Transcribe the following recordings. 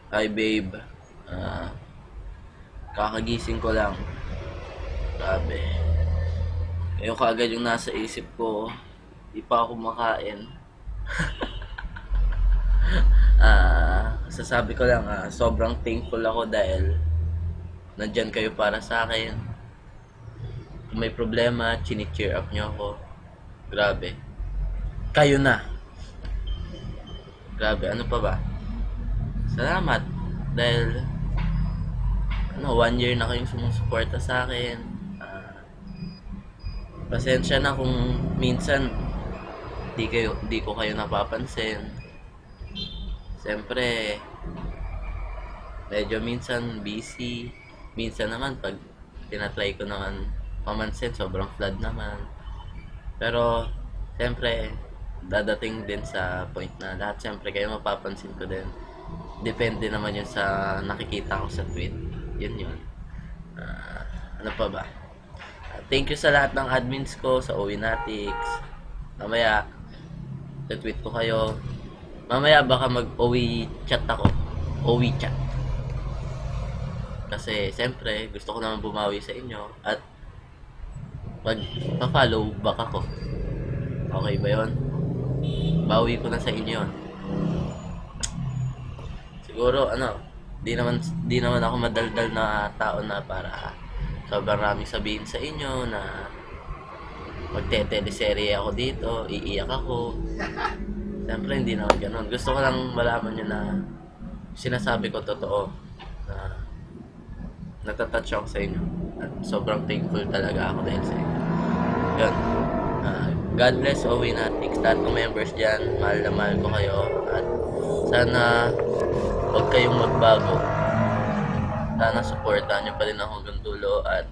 Hi babe, ah, kakagising ko lang. Grabe. Ngayon kaagad yung nasa isip ko, di pa ako makain. Sasabi ko lang, sobrang thankful ako dahil nandyan kayo para sa akin. Kung may problema, chini-cheer up nyo ako. Grabe. Kayo na. Grabe, ano pa ba? Salamat. Dahil, 1 year na kayong sumusuporta sa akin. Ah, Pasensya na kung minsan di ko kayo napapansin. Siyempre, medyo minsan busy. Minsan naman, pag tinatry ko naman pamansin, sobrang flood naman. Pero, siyempre, dadating din sa point na lahat siyempre kayo mapapansin ko din. Depende naman yun sa nakikita ko sa tweet. Yun. Ah, ano pa ba? Thank you sa lahat ng admins ko sa Owinatics. Mamaya, tweet ko kayo. Mamaya baka mag-OE chat ako. OE chat. Kasi, siyempre, gusto ko naman bumawi sa inyo. At, pa-follow back ako. Okay ba yon? Bawi ko na sa inyo yun. Siguro, di naman ako madaldal na tao na para sobrang raming sabihin sa inyo na magte-teleserye ako dito, iiyak ako. Siyempre, hindi naman ganun. Gusto ko lang malaman nyo na sinasabi ko totoo. Na natatouch ako sa inyo. At sobrang thankful talaga ako dahil sa inyo. Yun. God bless Owen at lahat ng members dyan. Mahal na mahal ko kayo. At sana huwag kayong magbago. Sana supportahan nyo pa rin ako hanggang dulo. At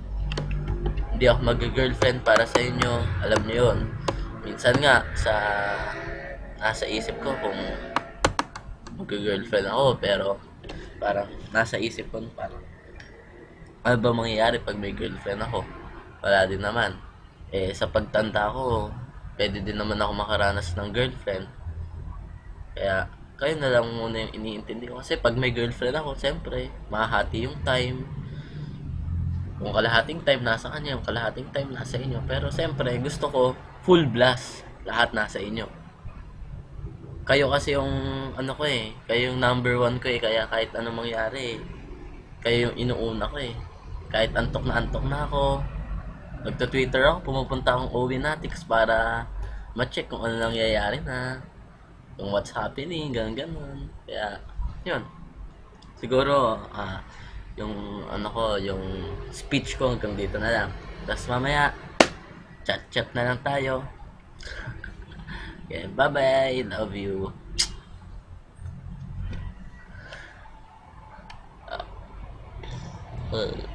hindi ako mag-girlfriend para sa inyo. Alam nyo yun. Minsan nga, nasa isip ko kung mag-girlfriend ako. Pero parang nasa isip ko parang ano ba mangyayari pag may girlfriend ako? Wala din naman. Sa pagtanda ko, pwede din naman ako makaranas ng girlfriend. Kaya, kayo na lang muna yung iniintindi ko. Kasi pag may girlfriend ako, siyempre, mahahati yung time. Kung kalahating time nasa kanya, yung kalahating time nasa inyo. Pero siyempre, gusto ko full blast. Lahat nasa inyo. Kayo kasi yung, kayo yung number one ko kaya kahit anong mangyari, kayo yung inuuna ko Kahit antok na ako, nagta-Twitter ako, pumupunta akong Owinatics para ma-check kung ano nangyayari na, kung what's happening, ganun. Kaya, yun. Siguro, yung speech ko hanggang dito na lang. Tapos mamaya, chat-chat na lang tayo. Okay, bye-bye. Love you. Uh,